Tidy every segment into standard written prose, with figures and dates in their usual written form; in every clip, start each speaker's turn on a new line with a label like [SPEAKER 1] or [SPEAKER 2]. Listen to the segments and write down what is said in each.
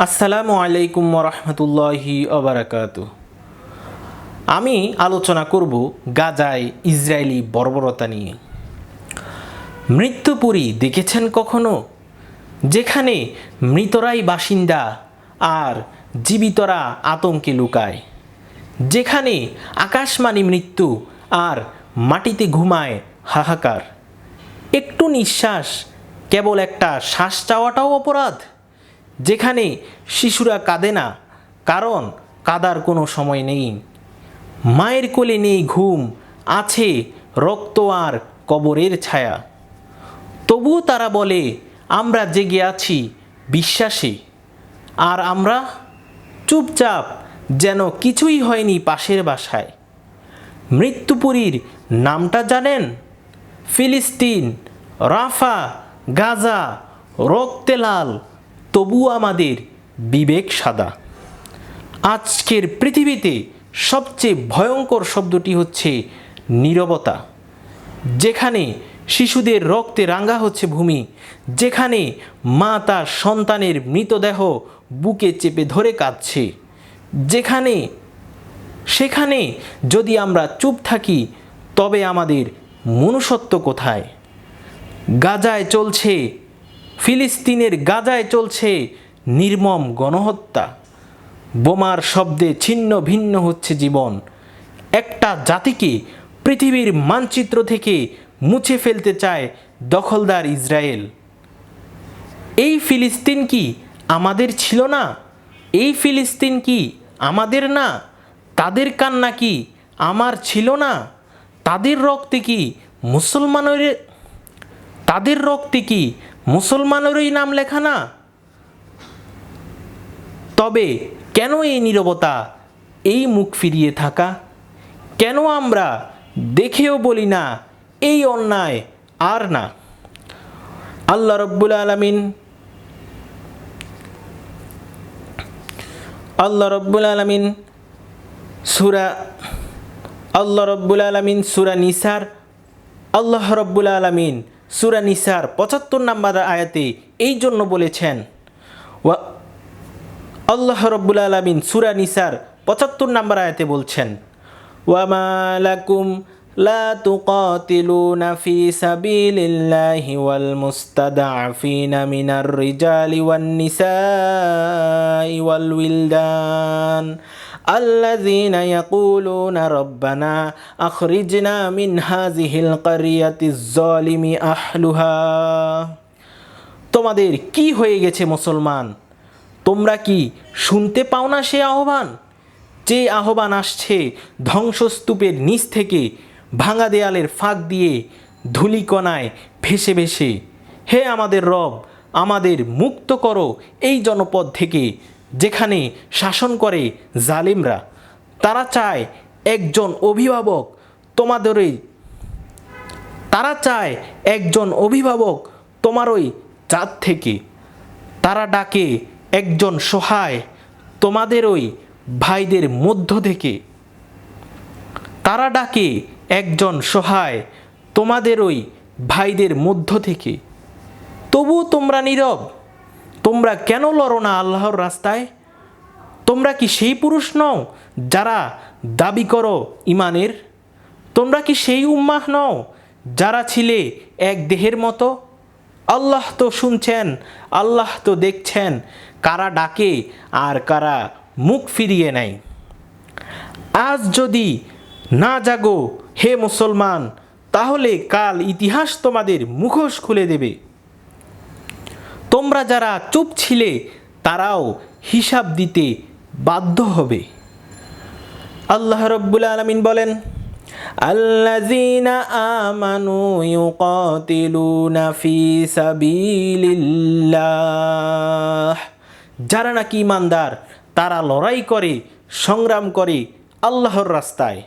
[SPEAKER 1] আসসালামু আলাইকুম ওরহমতুল্লাহি ওবারাকাতু। আমি আলোচনা করব গাজায় ইসরায়েলি বর্বরতা নিয়ে। মৃত্যুপুরী দেখেছেন কখনো, যেখানে মৃতরাই বাসিন্দা আর জীবিতরা আতঙ্কে লুকায়, যেখানে আকাশমানি মৃত্যু আর মাটিতে ঘুমায় হাহাকার। একটু নিঃশ্বাস, কেবল একটা শ্বাস চাওয়াটাও অপরাধ, যেখানে শিশুরা কাঁদে না কারণ কাদার কোনো সময় নেই, মায়ের কোলে নেই ঘুম, আছে রক্ত আর কবরের ছায়া। তবুও তারা বলে আমরা জেগে আছি বিশ্বাসে, আর আমরা চুপচাপ যেন কিছুই হয়নি পাশের বাসায়। মৃত্যুপুরীর নামটা জানেন? ফিলিস্তিন, রাফা, গাজা, রক্তে লাল, তবু আমাদের বিবেক সাদা। আজকের পৃথিবীতে সবচেয়ে ভয়ঙ্কর শব্দটি হচ্ছে নীরবতা, যেখানে শিশুদের রক্তে রাঙা হচ্ছে ভূমি, যেখানে মা তার সন্তানের মৃতদেহ বুকে চেপে ধরে কাঁদছে, সেখানে যদি আমরা চুপ থাকি তবে আমাদের মনুষ্যত্ব কোথায়? গাজায় চলছে, ফিলিস্তিনের গাজায় চলছে নির্মম গণহত্যা। বোমার শব্দে ছিন্ন ভিন্ন হচ্ছে জীবন। একটা জাতিকে পৃথিবীর মানচিত্র থেকে মুছে ফেলতে চায় দখলদার ইসরায়েল। এই ফিলিস্তিন কি আমাদের ছিল না? এই ফিলিস্তিন কি আমাদের না? তাদের কান্না কি আমার ছিল না? তাদের রক্তে কি মুসলমানেরই নাম লেখা না? তবে কেন এই নীরবতা, এই মুখ ফিরিয়ে থাকা? কেন আমরা দেখেও বলি না এই অন্যায় আর না? আল্লাহ রব্বুল আলামিন সূরা নিসার 75 নম্বর আয়াতে এই জন্য বলেছেন, আল্লাহ রব্বুল আলামিন সূরা নিসার 75 নম্বর আয়াতে বলছেন, ওয়ামা লাকুম লা তুকাতিলুনা ফি সাবিলিল্লাহি ওয়াল মুস্তাদআফিনা মিনার রিজালি ওয়ান নিসাই ওয়াল উইলদান আল্লাযীনা ইয়াকুলুনা রাব্বানা আখরিজনা মিন হাযিহিল ক্বরিয়াতিজ যালিমি আহলুহা। তোমাদের কি হয়ে গেছে মুসলমান? তোমরা কি শুনতে পাও না সে আহ্বান? যে আহ্বান আসছে ধ্বংসস্তূপের নিচ থেকে, ভাঙা দেয়ালের ফাঁক দিয়ে, ধূলিকণায় ভেসে ভেসে। হে আমাদের রব, আমাদের মুক্ত করো এই জনপদ থেকে, যেখানে শাসন করে জালিমরা। তারা চায় একজন অভিভাবক তোমারই জাত থেকে। তারা ডাকে একজন সহায় তোমাদেরই ভাইদের মধ্য থেকে। তবুও তোমরা নীরব। তোমরা কেন লড়ো না আল্লাহর রাস্তায়? তোমরা কি সেই পুরুষ নও যারা দাবি করো ইমানের? তোমরা কি সেই উম্মাহ নও যারা ছিলে এক দেহের মতো? আল্লাহ তো শুনছেন, আল্লাহ তো দেখছেন, কারা ডাকে আর কারা মুখ ফিরিয়ে নেয়। আজ যদি না জাগো হে মুসলমান, তাহলে কাল ইতিহাস তোমাদের মুখোশ খুলে দেবে। তোমরা যারা চুপ ছিলে তারাও হিসাব দিতে বাধ্য হবে। আল্লাহ রব্বুল আলামিন বলেন, আল্লাযীনা আমানু ইউকাতিলুনা ফি সাবিলিল্লাহ। যারা নাকি ঈমানদার, তারা লড়াই করে, সংগ্রাম করে আল্লাহর রাস্তায়।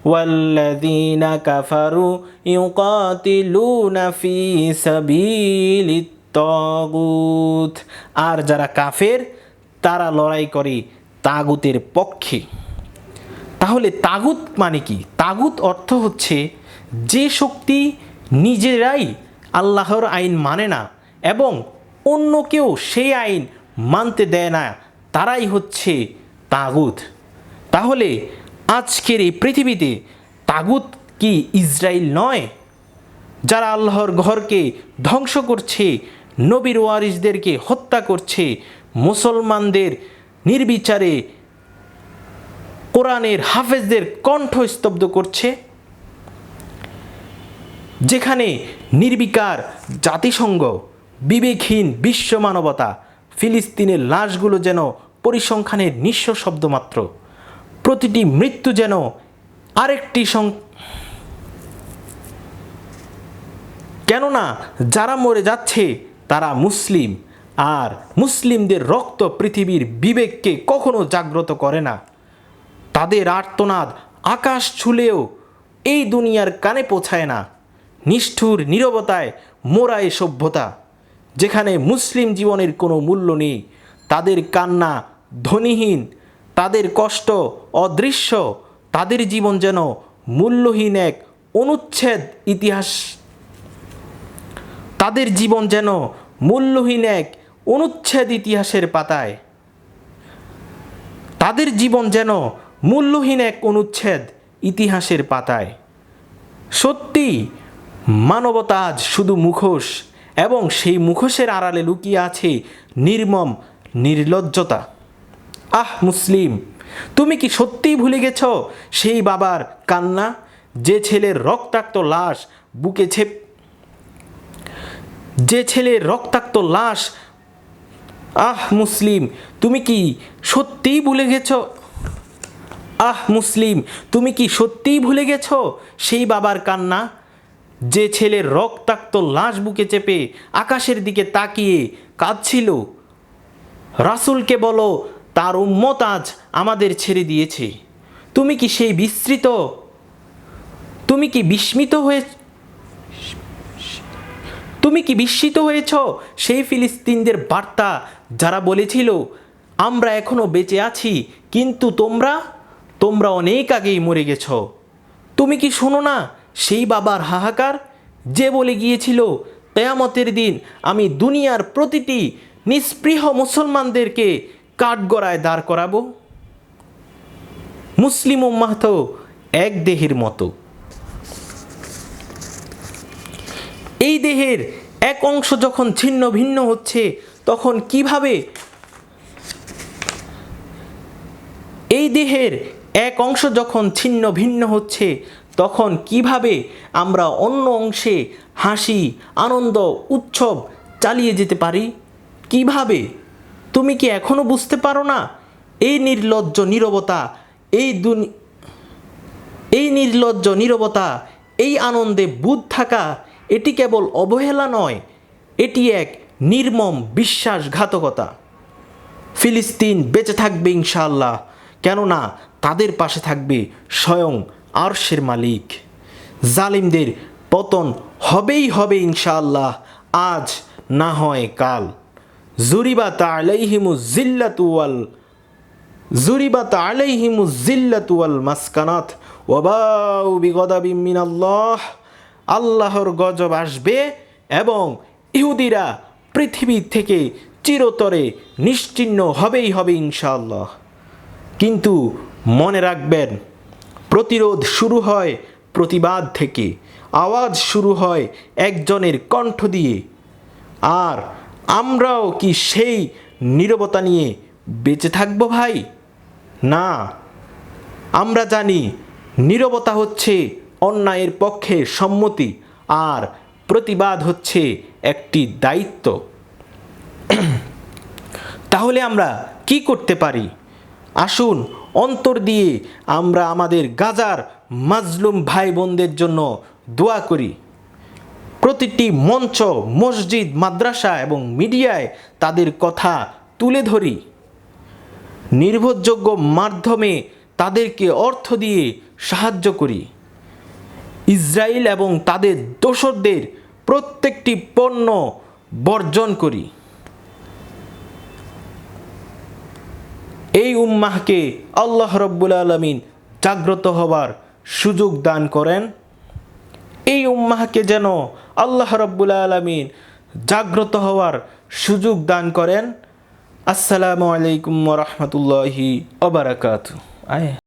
[SPEAKER 1] ওয়াল্লাযীনা কাফারু ইউকাতিলুনা ফি সাবিলিত তাগুত। আর যারা কাফের, তারা লড়াই করে তাগুতের পক্ষে। তাহলে তাগুত মানে কি? তাগুত অর্থ হচ্ছে যে শক্তি নিজেরাই আল্লাহর আইন মানে না এবং অন্য কেউ সেই আইন মানতে দেয় না, তারাই হচ্ছে তাগুত। তাহলে আজকের এই পৃথিবীতে তাগুত কি ইসরায়েল নয়, যারা আল্লাহর ঘরকে ধ্বংস করছে, নবীর ওয়ারিসদেরকে হত্যা করছে, মুসলমানদের নির্বিচারে কোরআনের হাফেজদের কণ্ঠ স্তব্ধ করছে, যেখানে নির্বিকার জাতিসংঘ, বিবেকহীন বিশ্ব মানবতা ফিলিস্তিনের লাশগুলো যেন পরিসংখ্যানের নিঃস্ব শব্দমাত্র, প্রতিটি মৃত্যু যেন আরেকটি কেননা যারা মরে যাচ্ছে তারা মুসলিম, আর মুসলিমদের রক্ত পৃথিবীর বিবেককে কখনো জাগ্রত করে না। তাদের আর্তনাদ আকাশ ছুলেও এই দুনিয়ার কানে পৌঁছায় না। নিষ্ঠুর নীরবতায় মোরা এ সভ্যতা, যেখানে মুসলিম জীবনের কোনো মূল্য নেই। তাদের কান্না ধ্বনিহীন, তাদের কষ্ট অদৃশ্য, তাদের জীবন যেন মূল্যহীন এক অনুচ্ছেদ ইতিহাস, তাদের জীবন যেন মূল্যহীন এক অনুচ্ছেদ ইতিহাসের পাতায়, তাদের জীবন যেন মূল্যহীন এক অনুচ্ছেদ ইতিহাসের পাতায়। সত্যি মানবতা আজ শুধু মুখোশ, এবং সেই মুখোশের আড়ালে লুকিয়ে আছে নির্মম নির্লজ্জতা। আহ মুসলিম, তুমি কি সত্যিই ভুলে গেছ সেই বাবার কান্না, যে ছেলের রক্তাক্ত লাশ বুকে যে ছেলের রক্তাক্ত লাশ? আহ মুসলিম, তুমি কি সত্যিই ভুলে গেছ? আহ মুসলিম, তুমি কি সত্যিই ভুলে গেছ সেই বাবার কান্না, যে ছেলের রক্তাক্ত লাশ বুকে চেপে আকাশের দিকে তাকিয়ে কাঁদছিল? রাসূলকে বলো তার উম্মত আজ আমাদের ছেড়ে দিয়েছে। তুমি কি সেই বিস্মৃত, তুমি কি বিস্মিত হয়েছ সেই ফিলিস্তিনদের বার্তা, যারা বলেছিল আমরা এখনো বেঁচে আছি, কিন্তু তোমরা অনেক আগেই মরে গেছ? তুমি কি শোনো না সেই বাবার হাহাকার, যে বলে গিয়েছিল কিয়ামতের দিন আমি দুনিয়ার প্রতিটি নিস্পৃহ মুসলমানদেরকে কাঠগড়ায় দাঁড় করাবো? মুসলিম উম্মাহ তো এক দেহের মতো। এই দেহের এক অংশ যখন ছিন্ন ভিন্ন হচ্ছে, তখন কিভাবে আমরা অন্য অংশে হাসি, আনন্দ, উৎসব চালিয়ে যেতে পারি? কিভাবে? তুমি কি এখনো বুঝতে পারো না? এই নির্লজ্জ নীরবতা, এই আনন্দে বুঁদ থাকা, এটি কেবল অবহেলা নয়, এটি এক নির্মম বিশ্বাসঘাতকতা। ফিলিস্তিন বেঁচে থাকবে ইনশাআল্লাহ, কেননা তাদের পাশে থাকবে স্বয়ং আরশের মালিক। জালিমদের পতন হবেই হবে ইনশাআল্লাহ, আজ না হয় কাল। জুরিবাত আলাইহিমুজ জিল্লাতু ওয়াল মাসকানাত ওয়া বাউ বিগদাবিম মিনাল্লাহ। আল্লাহর গজব আসবে এবং ইহুদিরা পৃথিবী থেকে চিরতরে নিশ্চিহ্ন হবেই হবে ইনশাআল্লাহ। কিন্তু মনে রাখবেন, প্রতিরোধ শুরু হয় প্রতিবাদ থেকে, আওয়াজ শুরু হয় একজনের কণ্ঠ দিয়ে। আর আমরাও কি সেই নীরবতা নিয়ে বেঁচে থাকবো ভাই? না, আমরা জানি নীরবতা হচ্ছে অন্যায়ের পক্ষে সম্মতি, আর প্রতিবাদ হচ্ছে একটি দায়িত্ব। তাহলে আমরা কি করতে পারি? আসুন অন্তর দিয়ে আমরা আমাদের গাজার মাজলুম ভাই বোনদের জন্য দোয়া করি। প্রতিটি মঞ্চ, মসজিদ, মাদ্রাসা এবং মিডিয়ায় তাদের কথা তুলে ধরি। নির্ভরযোগ্য মাধ্যমে তাদেরকে অর্থ দিয়ে সাহায্য করি। ইসরায়েল এবং তাদের দোসরদের প্রত্যেকটি পণ্য বর্জন করি। এই উম্মাহকে আল্লাহ রাব্বুল আলামিন জাগ্রত হবার সুযোগ দান করেন। এই উম্মাহকে যেন আল্লাহ রাব্বুল আলামিন জাগ্রত হওয়ার সুযোগ দান করেন। আসসালামু আলাইকুম ওয়া রাহমাতুল্লাহি ওয়া বারাকাতুহু। আয়